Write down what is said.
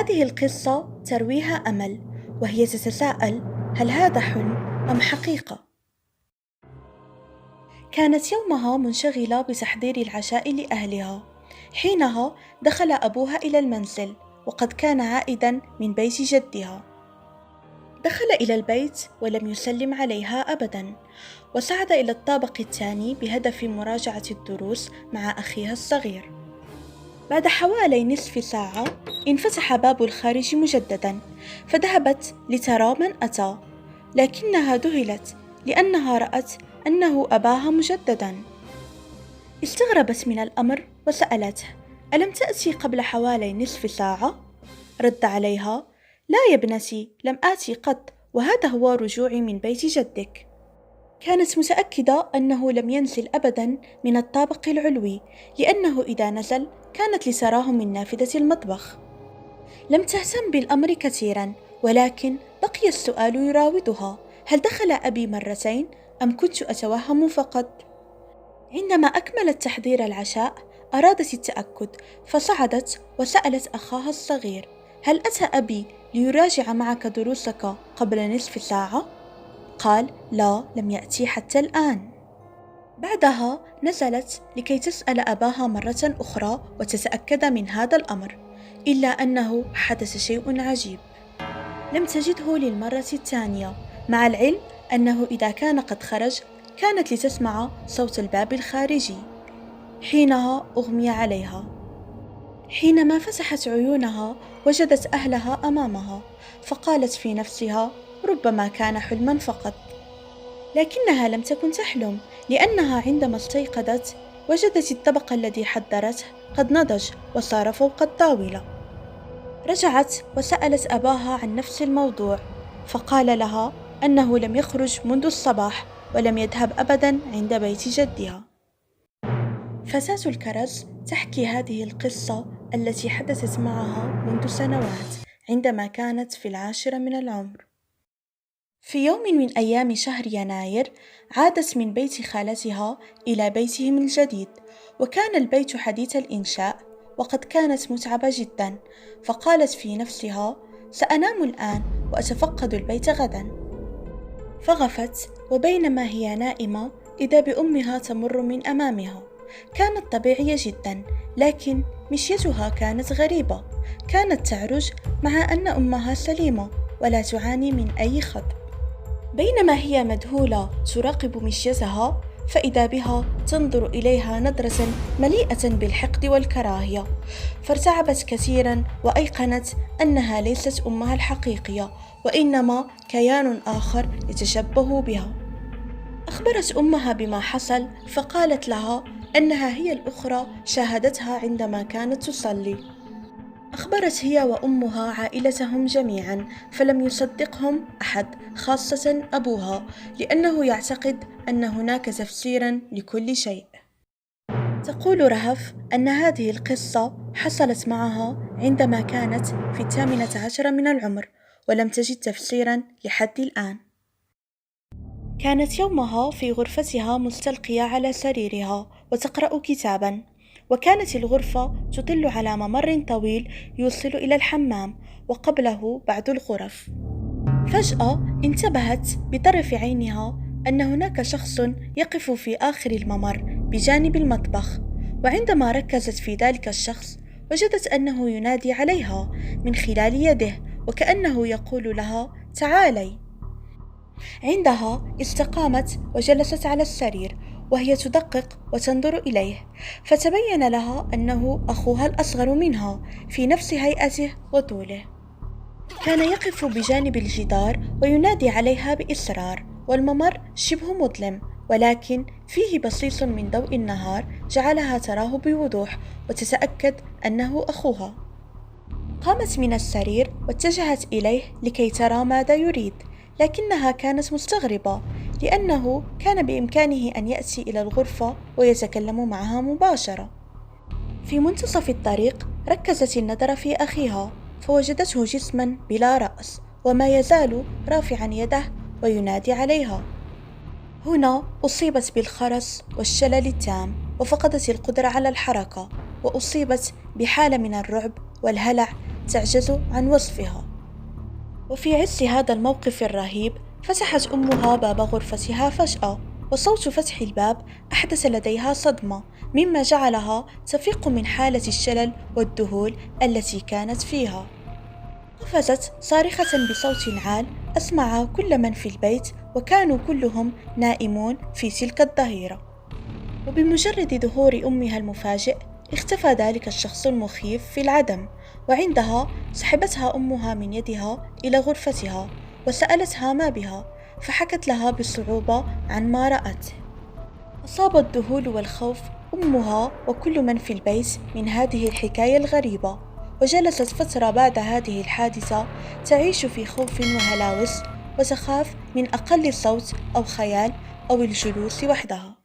هذه القصة ترويها أمل، وهي تتساءل: هل هذا حلم أم حقيقة؟ كانت يومها منشغلة بتحضير العشاء لأهلها. حينها دخل أبوها إلى المنزل، وقد كان عائدا من بيت جدها. دخل إلى البيت ولم يسلم عليها أبدا، وصعد إلى الطابق الثاني بهدف مراجعة الدروس مع أخيها الصغير. بعد حوالي نصف ساعة انفتح باب الخارج مجددا، فذهبت لترى من أتى، لكنها ذهلت لأنها رأت أنه أباها مجددا. استغربت من الأمر وسألته: ألم تأتي قبل حوالي نصف ساعة؟ رد عليها: لا يا ابنتي، لم آتي قط، وهذا هو رجوعي من بيت جدك. كانت متأكدة أنه لم ينزل أبدا من الطابق العلوي، لأنه إذا نزل كانت لتراه من نافذة المطبخ. لم تهتم بالأمر كثيرا، ولكن بقي السؤال يراودها: هل دخل أبي مرتين أم كنت أتوهم فقط؟ عندما أكملت تحضير العشاء أرادت التأكد، فصعدت وسألت أخاها الصغير: هل أتى أبي ليراجع معك دروسك قبل نصف ساعة؟ قال: لا، لم يأتي حتى الآن. بعدها نزلت لكي تسأل أباها مرة أخرى وتتأكد من هذا الأمر، إلا أنه حدث شيء عجيب. لم تجده للمرة الثانية، مع العلم أنه إذا كان قد خرج كانت لتسمع صوت الباب الخارجي. حينها أغمي عليها. حينما فتحت عيونها وجدت أهلها أمامها، فقالت في نفسها: ربما كان حلما فقط. لكنها لم تكن تحلم، لأنها عندما استيقظت وجدت الطبق الذي حضرته قد نضج وصار فوق الطاولة. رجعت وسألت أباها عن نفس الموضوع، فقال لها أنه لم يخرج منذ الصباح ولم يذهب أبدا عند بيت جدها. فتاة الكرز تحكي هذه القصة التي حدثت معها منذ سنوات عندما كانت في 10 من العمر. في يوم من أيام شهر يناير عادت من بيت خالتها إلى بيتهم الجديد، وكان البيت حديث الإنشاء وقد كانت متعبة جدا، فقالت في نفسها: سأنام الآن وأتفقد البيت غدا. فغفت، وبينما هي نائمة إذا بأمها تمر من أمامها. كانت طبيعية جدا، لكن مشيتها كانت غريبة. كانت تعرج مع أن أمها سليمة ولا تعاني من أي خطب. بينما هي مذهولة تراقب مشيتها، فإذا بها تنظر إليها نظرة مليئة بالحقد والكراهية، فارتعبت كثيرا وأيقنت أنها ليست أمها الحقيقية، وإنما كيان آخر يتشبه بها. أخبرت أمها بما حصل، فقالت لها أنها هي الأخرى شاهدتها عندما كانت تصلي. أخبرت هي وأمها عائلتهم جميعا، فلم يصدقهم أحد، خاصة أبوها، لأنه يعتقد أن هناك تفسيرا لكل شيء. تقول رهف أن هذه القصة حصلت معها عندما كانت في 18 من العمر، ولم تجد تفسيرا لحد الآن. كانت يومها في غرفتها مستلقية على سريرها وتقرأ كتابا، وكانت الغرفة تطل على ممر طويل يوصل إلى الحمام، وقبله بعض الغرف. فجأة انتبهت بطرف عينها أن هناك شخص يقف في آخر الممر بجانب المطبخ، وعندما ركزت في ذلك الشخص وجدت أنه ينادي عليها من خلال يده، وكأنه يقول لها: تعالي. عندها استقامت وجلست على السرير وهي تدقق وتنظر إليه، فتبين لها أنه أخوها الأصغر منها في نفس هيئته وطوله. كان يقف بجانب الجدار وينادي عليها بإصرار، والممر شبه مظلم، ولكن فيه بصيص من ضوء النهار جعلها تراه بوضوح وتتأكد أنه أخوها. قامت من السرير واتجهت إليه لكي ترى ماذا يريد، لكنها كانت مستغربة، لأنه كان بإمكانه أن يأتي إلى الغرفة ويتكلم معها مباشرة. في منتصف الطريق ركزت النظر في أخيها، فوجدته جسما بلا رأس، وما يزال رافعا يده وينادي عليها. هنا أصيبت بالخرس والشلل التام، وفقدت القدرة على الحركة، وأصيبت بحالة من الرعب والهلع تعجز عن وصفها. وفي عز هذا الموقف الرهيب فتحت أمها باب غرفتها فجأة، وصوت فتح الباب أحدث لديها صدمة، مما جعلها تفيق من حالة الشلل والذهول التي كانت فيها. قفزت صارخة بصوت عال أسمع كل من في البيت، وكانوا كلهم نائمون في تلك الظهيرة. وبمجرد ظهور أمها المفاجئ اختفى ذلك الشخص المخيف في العدم، وعندها سحبتها أمها من يدها إلى غرفتها وسألتها ما بها، فحكت لها بصعوبة عن ما رأت. أصاب الذهول والخوف أمها وكل من في البيت من هذه الحكاية الغريبة، وجلست فترة بعد هذه الحادثة تعيش في خوف وهلاوس، وتخاف من أقل صوت أو خيال أو الجلوس وحدها.